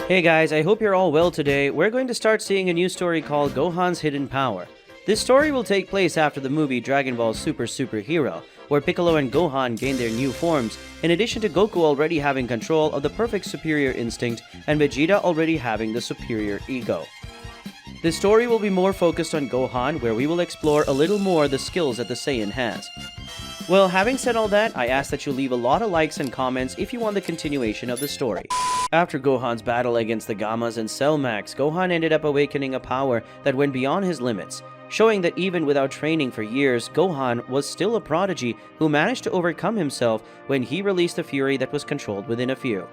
Hey guys, I hope you're all well today. We're going to start seeing a new story called Gohan's Hidden Power. This story will take place after the movie Dragon Ball Super Hero, where Piccolo and Gohan gain their new forms, in addition to Goku already having control of the perfect superior instinct and Vegeta already having the superior ego. This story will be more focused on Gohan, where we will explore a little more the skills that the Saiyan has. Well, having said all that, I ask that you leave a lot of likes and comments if you want the continuation of the story. After Gohan's battle against the Gammas and Cell Max, Gohan ended up awakening a power that went beyond his limits, showing that even without training for years, Gohan was still a prodigy who managed to overcome himself when he released the fury that was controlled within a few.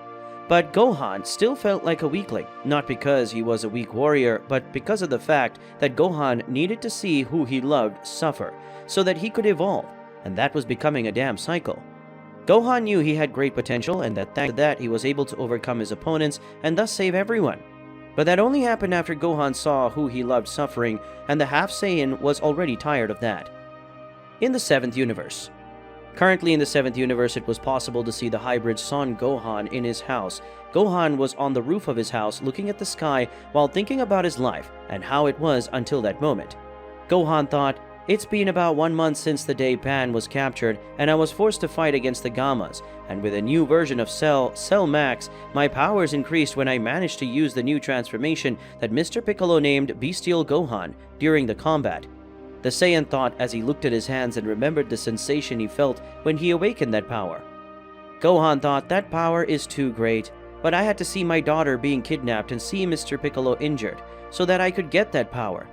But Gohan still felt like a weakling, not because he was a weak warrior, but because of the fact that Gohan needed to see who he loved suffer, so that he could evolve, and that was becoming a damn cycle. Gohan knew he had great potential, and that thanks to that he was able to overcome his opponents and thus save everyone. But that only happened after Gohan saw who he loved suffering, and the Half Saiyan was already tired of that. In the 7th universe. Currently in the 7th universe, it was possible to see the hybrid Son Gohan in his house. Gohan was on the roof of his house looking at the sky while thinking about his life and how it was until that moment. Gohan thought, "It's been about 1 month since the day Pan was captured and I was forced to fight against the Gammas, and with a new version of Cell Max, my powers increased when I managed to use the new transformation that Mr. Piccolo named Bestial Gohan during the combat." The Saiyan thought as he looked at his hands and remembered the sensation he felt when he awakened that power. Gohan thought, "That power is too great, but I had to see my daughter being kidnapped and see Mr. Piccolo injured, so that I could get that power.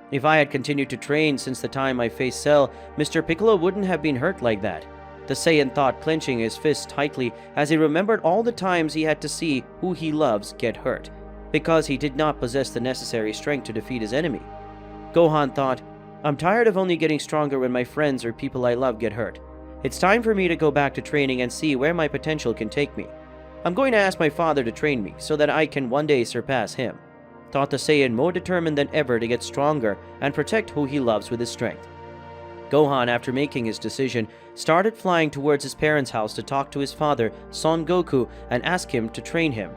If I had continued to train since the time I faced Cell, Mr. Piccolo wouldn't have been hurt like that." The Saiyan thought, clenching his fists tightly as he remembered all the times he had to see who he loves get hurt, because he did not possess the necessary strength to defeat his enemy. Gohan thought, "I'm tired of only getting stronger when my friends or people I love get hurt. It's time for me to go back to training and see where my potential can take me. I'm going to ask my father to train me so that I can one day surpass him," thought the Saiyan, more determined than ever to get stronger and protect who he loves with his strength. Gohan, after making his decision, started flying towards his parents' house to talk to his father, Son Goku, and ask him to train him.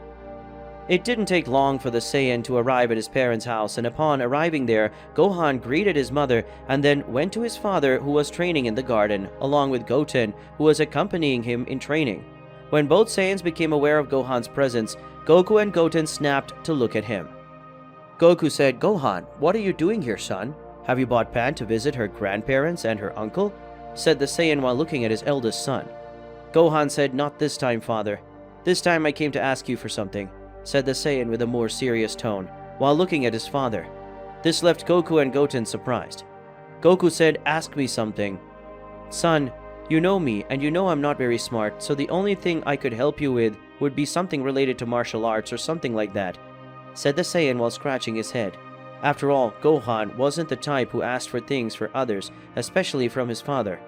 It didn't take long for the Saiyan to arrive at his parents' house, and upon arriving there, Gohan greeted his mother and then went to his father, who was training in the garden, along with Goten, who was accompanying him in training. When both Saiyans became aware of Gohan's presence, Goku and Goten snapped to look at him. Goku said, "Gohan, what are you doing here, son? Have you brought Pan to visit her grandparents and her uncle?" said the Saiyan while looking at his eldest son. Gohan said, "Not this time, father. This time I came to ask you for something," said the Saiyan with a more serious tone, while looking at his father. This left Goku and Goten surprised. Goku said, "Ask me something." "Son, you know me, and you know I'm not very smart, so the only thing I could help you with would be something related to martial arts or something like that," said the Saiyan while scratching his head. After all, Gohan wasn't the type who asked for things for others, especially from his father.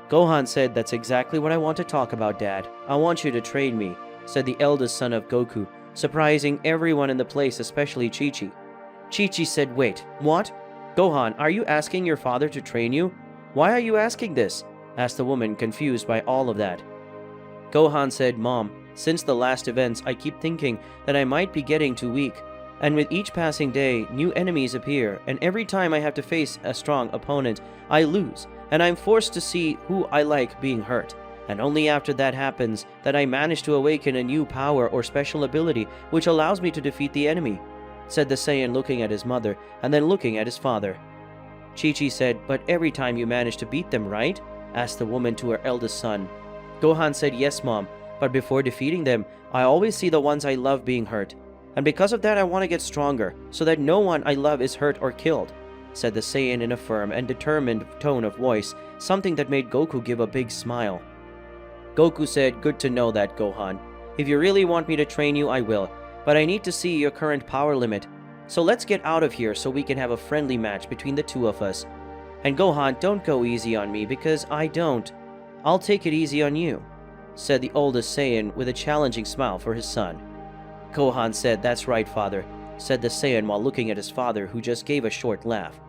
Gohan said, "That's exactly what I want to talk about, Dad. I want you to train me," said the eldest son of Goku, surprising everyone in the place, especially Chi-Chi. Chi-Chi said, "Wait, what? Gohan, are you asking your father to train you? Why are you asking this?" asked the woman, confused by all of that. Gohan said, "Mom, since the last events, I keep thinking that I might be getting too weak. And with each passing day, new enemies appear, and every time I have to face a strong opponent, I lose, and I'm forced to see who I like being hurt. And only after that happens that I manage to awaken a new power or special ability which allows me to defeat the enemy," said the Saiyan, looking at his mother and then looking at his father. Chi-Chi said, "But every time you manage to beat them, right?" asked the woman to her eldest son. Gohan said, "Yes, Mom, but before defeating them, I always see the ones I love being hurt. And because of that, I want to get stronger, so that no one I love is hurt or killed," said the Saiyan in a firm and determined tone of voice, something that made Goku give a big smile. Goku said, "Good to know that, Gohan. If you really want me to train you, I will, but I need to see your current power limit. So let's get out of here so we can have a friendly match between the two of us. And Gohan, don't go easy on me, because I don't. I'll take it easy on you," said the oldest Saiyan with a challenging smile for his son. Gohan said, "That's right, father," said the Saiyan while looking at his father, who just gave a short laugh.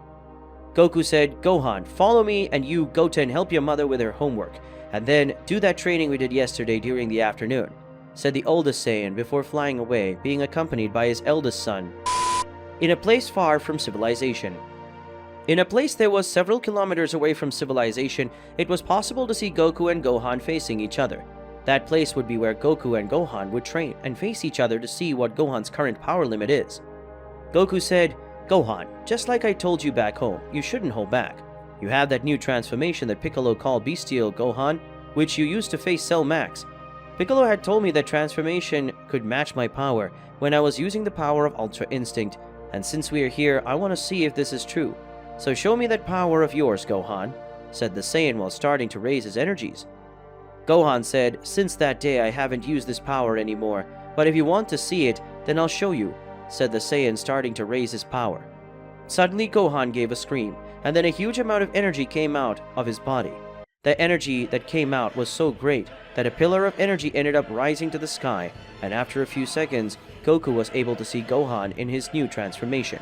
Goku said, "Gohan, follow me, and you, Goten, help your mother with her homework, and then do that training we did yesterday during the afternoon," said the oldest Saiyan before flying away, being accompanied by his eldest son. In a place far from civilization. In a place that was several kilometers away from civilization, it was possible to see Goku and Gohan facing each other. That place would be where Goku and Gohan would train and face each other to see what Gohan's current power limit is. Goku said, "Gohan, just like I told you back home, you shouldn't hold back. You have that new transformation that Piccolo called Bestial Gohan, which you used to face Cell Max. Piccolo had told me that transformation could match my power when I was using the power of Ultra Instinct, and since we are here, I want to see if this is true. So show me that power of yours, Gohan," said the Saiyan while starting to raise his energies. Gohan said, "Since that day I haven't used this power anymore, but if you want to see it, then I'll show you," said the Saiyan, starting to raise his power. Suddenly Gohan gave a scream, and then a huge amount of energy came out of his body. The energy that came out was so great that a pillar of energy ended up rising to the sky, and after a few seconds, Goku was able to see Gohan in his new transformation.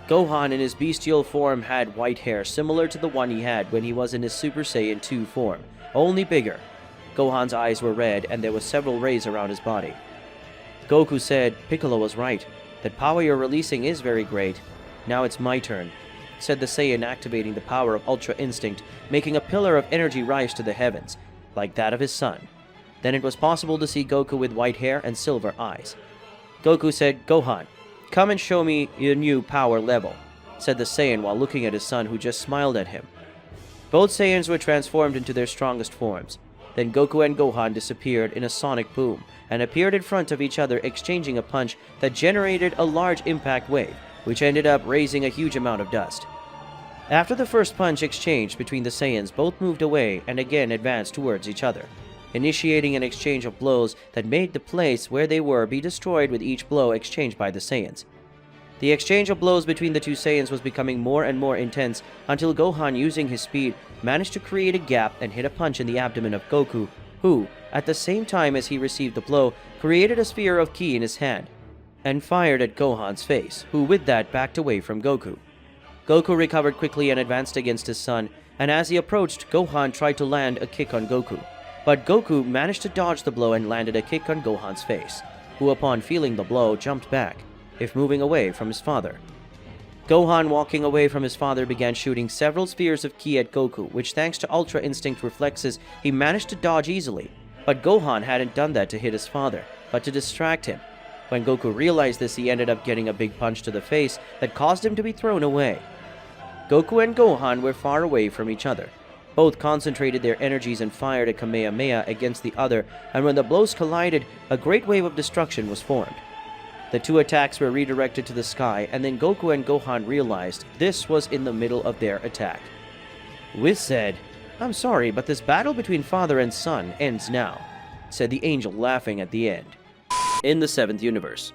Gohan in his bestial form had white hair similar to the one he had when he was in his Super Saiyan 2 form, only bigger. Gohan's eyes were red and there were several rays around his body. Goku said, "Piccolo was right. That power you're releasing is very great. Now it's my turn," said the Saiyan, activating the power of Ultra Instinct, making a pillar of energy rise to the heavens, like that of his son. Then it was possible to see Goku with white hair and silver eyes. Goku said, "Gohan, come and show me your new power level," said the Saiyan while looking at his son, who just smiled at him. Both Saiyans were transformed into their strongest forms. Then Goku and Gohan disappeared in a sonic boom and appeared in front of each other, exchanging a punch that generated a large impact wave, which ended up raising a huge amount of dust. After the first punch exchanged between the Saiyans, both moved away and again advanced towards each other, initiating an exchange of blows that made the place where they were be destroyed with each blow exchanged by the Saiyans. The exchange of blows between the two Saiyans was becoming more and more intense until Gohan, using his speed, managed to create a gap and hit a punch in the abdomen of Goku, who, at the same time as he received the blow, created a sphere of ki in his hand and fired at Gohan's face, who with that backed away from Goku. Goku recovered quickly and advanced against his son, and as he approached, Gohan tried to land a kick on Goku. But Goku managed to dodge the blow and landed a kick on Gohan's face, who upon feeling the blow jumped back, if moving away from his father. Gohan, walking away from his father, began shooting several spheres of ki at Goku, which thanks to Ultra Instinct reflexes, he managed to dodge easily. But Gohan hadn't done that to hit his father, but to distract him. When Goku realized this, he ended up getting a big punch to the face that caused him to be thrown away. Goku and Gohan were far away from each other. Both concentrated their energies and fired a Kamehameha against the other, and when the blows collided, a great wave of destruction was formed. The two attacks were redirected to the sky, and then Goku and Gohan realized this was in the middle of their attack. Whis said, "I'm sorry, but this battle between father and son ends now," said the angel, laughing at the end. In the 7th universe.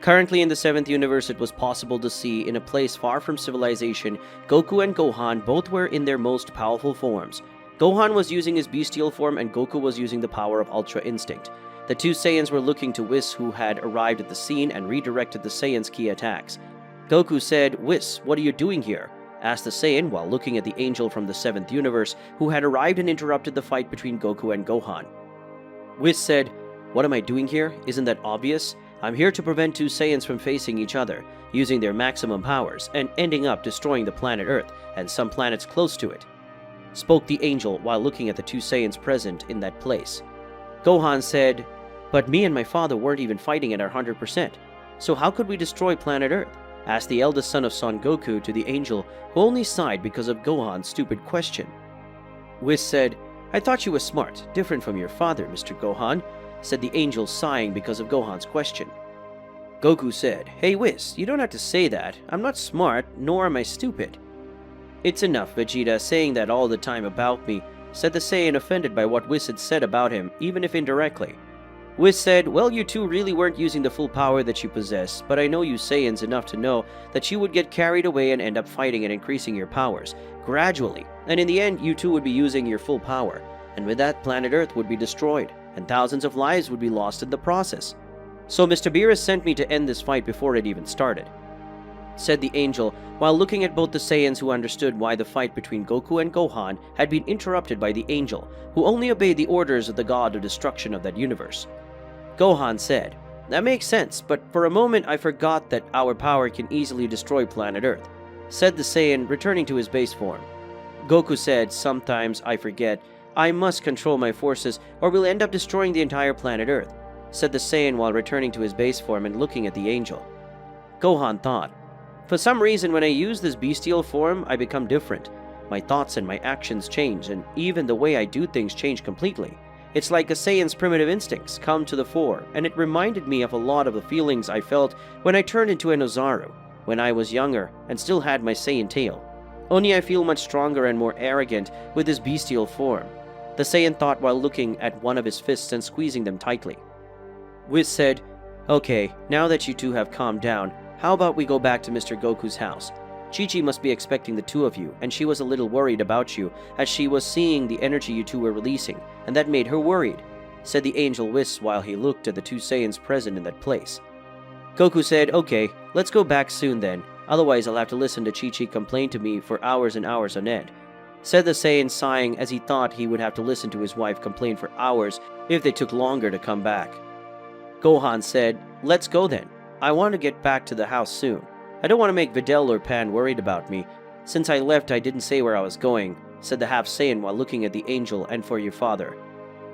Currently in the 7th universe, it was possible to see, in a place far from civilization, Goku and Gohan both were in their most powerful forms. Gohan was using his bestial form and Goku was using the power of Ultra Instinct. The two Saiyans were looking to Whis, who had arrived at the scene and redirected the Saiyans' ki attacks. Goku said, "Whis, what are you doing here?" asked the Saiyan while looking at the angel from the 7th universe, who had arrived and interrupted the fight between Goku and Gohan. Whis said, "What am I doing here? Isn't that obvious? I'm here to prevent two Saiyans from facing each other, using their maximum powers, and ending up destroying the planet Earth and some planets close to it," spoke the angel while looking at the two Saiyans present in that place. Gohan said, "But me and my father weren't even fighting at our 100%, so how could we destroy planet Earth?" asked the eldest son of Son Goku to the angel, who only sighed because of Gohan's stupid question. Whis said, "I thought you were smart, different from your father, Mr. Gohan," said the angel, sighing because of Gohan's question. Goku said, "Hey Whis, you don't have to say that. I'm not smart, nor am I stupid." "It's enough, Vegeta, saying that all the time about me," said the Saiyan, offended by what Whis had said about him, even if indirectly. Whis said, "Well, you two really weren't using the full power that you possess, but I know you Saiyans enough to know that you would get carried away and end up fighting and increasing your powers, gradually, and in the end you two would be using your full power, and with that planet Earth would be destroyed, and thousands of lives would be lost in the process. So Mr. Beerus sent me to end this fight before it even started." said the angel, while looking at both the Saiyans, who understood why the fight between Goku and Gohan had been interrupted by the angel, who only obeyed the orders of the god of destruction of that universe. Gohan said, "That makes sense, but for a moment I forgot that our power can easily destroy planet Earth," said the Saiyan, returning to his base form. Goku said, "Sometimes I forget. I must control my forces or we'll end up destroying the entire planet Earth," said the Saiyan while returning to his base form and looking at the angel. Gohan thought, "For some reason, when I use this bestial form, I become different. My thoughts and my actions change, and even the way I do things change completely. It's like a Saiyan's primitive instincts come to the fore, and it reminded me of a lot of the feelings I felt when I turned into an Ozaru, when I was younger and still had my Saiyan tail. Only I feel much stronger and more arrogant with this bestial form," the Saiyan thought while looking at one of his fists and squeezing them tightly. Whis said, "Okay, now that you two have calmed down, how about we go back to Mr. Goku's house? Chi-Chi must be expecting the two of you, and she was a little worried about you as she was seeing the energy you two were releasing, and that made her worried," said the angel Whis while he looked at the two Saiyans present in that place. Goku said, "Okay, let's go back soon then, otherwise I'll have to listen to Chi-Chi complain to me for hours and hours on end," said the Saiyan, sighing as he thought he would have to listen to his wife complain for hours if they took longer to come back. Gohan said, "Let's go then. I want to get back to the house soon. I don't want to make Videl or Pan worried about me. Since I left, I didn't say where I was going," said the half Saiyan while looking at the angel, "and for your father."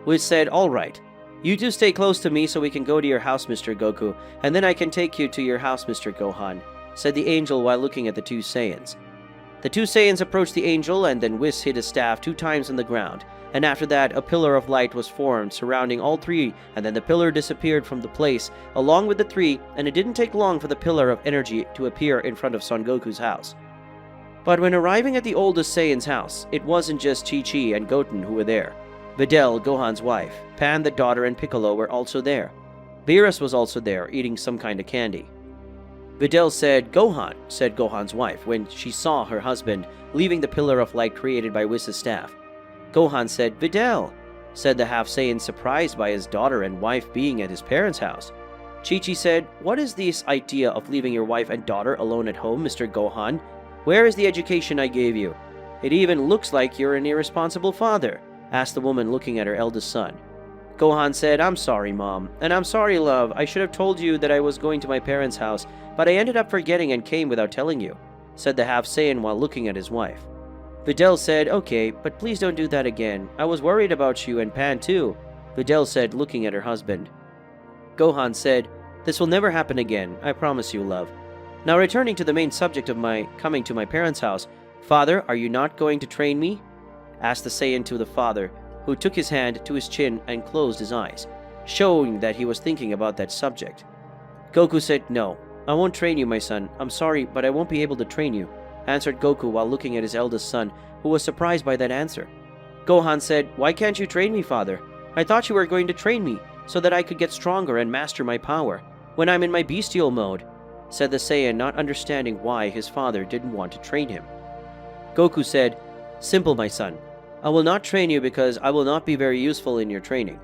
Whis said, "All right. You two stay close to me so we can go to your house, Mr. Goku, and then I can take you to your house, Mr. Gohan," said the angel while looking at the two Saiyans. The two Saiyans approached the angel, and then Whis hit his staff 2 times on the ground, and after that a pillar of light was formed surrounding all three, and then the pillar disappeared from the place along with the three, and it didn't take long for the pillar of energy to appear in front of Son Goku's house. But when arriving at the oldest Saiyan's house, it wasn't just Chi-Chi and Goten who were there. Videl, Gohan's wife, Pan the daughter, and Piccolo were also there. Beerus was also there, eating some kind of candy. Videl said, "Gohan," said Gohan's wife when she saw her husband leaving the pillar of light created by Whis' staff. Gohan said, "Videl," said the half Saiyan, surprised by his daughter and wife being at his parents' house. Chi-Chi said, "What is this idea of leaving your wife and daughter alone at home, Mr. Gohan? Where is the education I gave you? It even looks like you're an irresponsible father," asked the woman looking at her eldest son. Gohan said, "I'm sorry, Mom, and I'm sorry, love. I should have told you that I was going to my parents' house, but I ended up forgetting and came without telling you," said the half Saiyan while looking at his wife. Videl said, "Okay, but please don't do that again. I was worried about you and Pan too," Videl said, looking at her husband. Gohan said, "This will never happen again, I promise you, love." Now returning to the main subject of my coming to my parents' house, "Father, are you not going to train me?" asked the Saiyan to the father, who took his hand to his chin and closed his eyes, showing that he was thinking about that subject. Goku said, "No, I won't train you, my son. I'm sorry, but I won't be able to train you," answered Goku while looking at his eldest son, who was surprised by that answer. Gohan said, "Why can't you train me, father? I thought you were going to train me so that I could get stronger and master my power when I'm in my bestial mode," said the Saiyan, not understanding why his father didn't want to train him. Goku said, "Simple, my son. I will not train you because I will not be very useful in your training.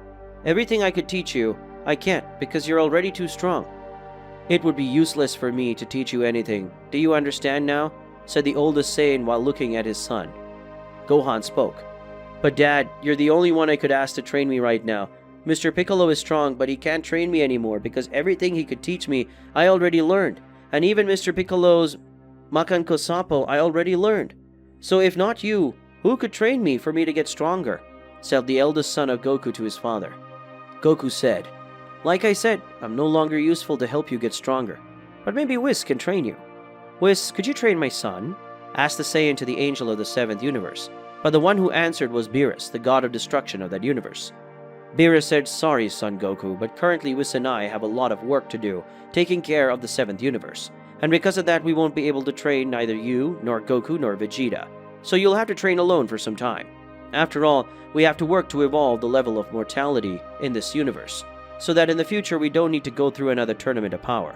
Everything I could teach you, I can't because you're already too strong. It would be useless for me to teach you anything. Do you understand now?" said the oldest Saiyan while looking at his son. Gohan spoke. "But Dad, you're the only one I could ask to train me right now. Mr. Piccolo is strong, but he can't train me anymore because everything he could teach me, I already learned. And even Mr. Piccolo's Makan Kosapo, I already learned. So if not you, who could train me for me to get stronger?" said the eldest son of Goku to his father. Goku said, "Like I said, I'm no longer useful to help you get stronger. But maybe Whis can train you." "Whis, could you train my son?" asked the Saiyan to the angel of the 7th universe. But the one who answered was Beerus, the god of destruction of that universe. Beerus said, "Sorry, son Goku, but currently Whis and I have a lot of work to do, taking care of the 7th universe. And because of that, we won't be able to train neither you, nor Goku, nor Vegeta. So you'll have to train alone for some time. After all, we have to work to evolve the level of mortality in this universe, so that in the future we don't need to go through another tournament of power."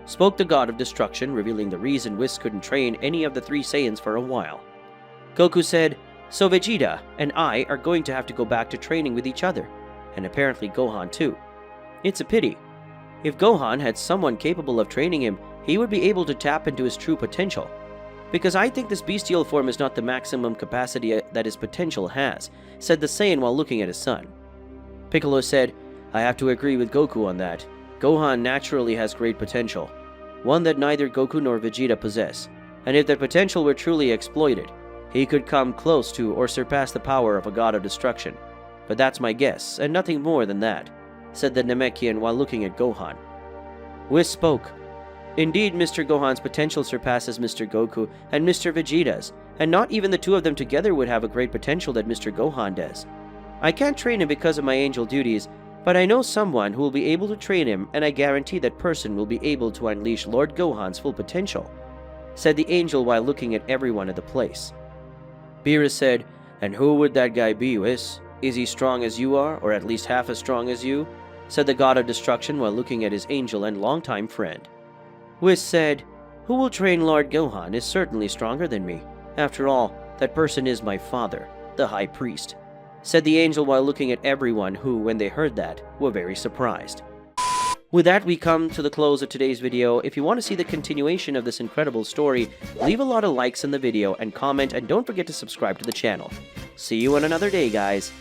Spoke the god of destruction, revealing the reason Whis couldn't train any of the 3 Saiyans for a while. Goku said, "So Vegeta and I are going to have to go back to training with each other, and apparently Gohan too. It's a pity. If Gohan had someone capable of training him, he would be able to tap into his true potential. Because I think this bestial form is not the maximum capacity that his potential has, said the Saiyan while looking at his son. Piccolo said, I have to agree with Goku on that. Gohan naturally has great potential, one that neither Goku nor Vegeta possess, and if that potential were truly exploited, he could come close to or surpass the power of a god of destruction. But that's my guess, and nothing more than that, said the Namekian while looking at Gohan. Whis spoke. Indeed, Mr. Gohan's potential surpasses Mr. Goku and Mr. Vegeta's, and not even the two of them together would have a great potential that Mr. Gohan does. I can't train him because of my angel duties, but I know someone who will be able to train him, and I guarantee that person will be able to unleash Lord Gohan's full potential, said the angel while looking at everyone at the place. Beerus said, And who would that guy be, Whis? Is he strong as you are, or at least half as strong as you? Said the god of destruction while looking at his angel and longtime friend. Whis said, Who will train Lord Gohan is certainly stronger than me. After all, that person is my father, the High Priest, said the angel while looking at everyone who, when they heard that, were very surprised. With that, we come to the close of today's video. If you want to see the continuation of this incredible story, leave a lot of likes in the video and comment, and don't forget to subscribe to the channel. See you on another day, guys.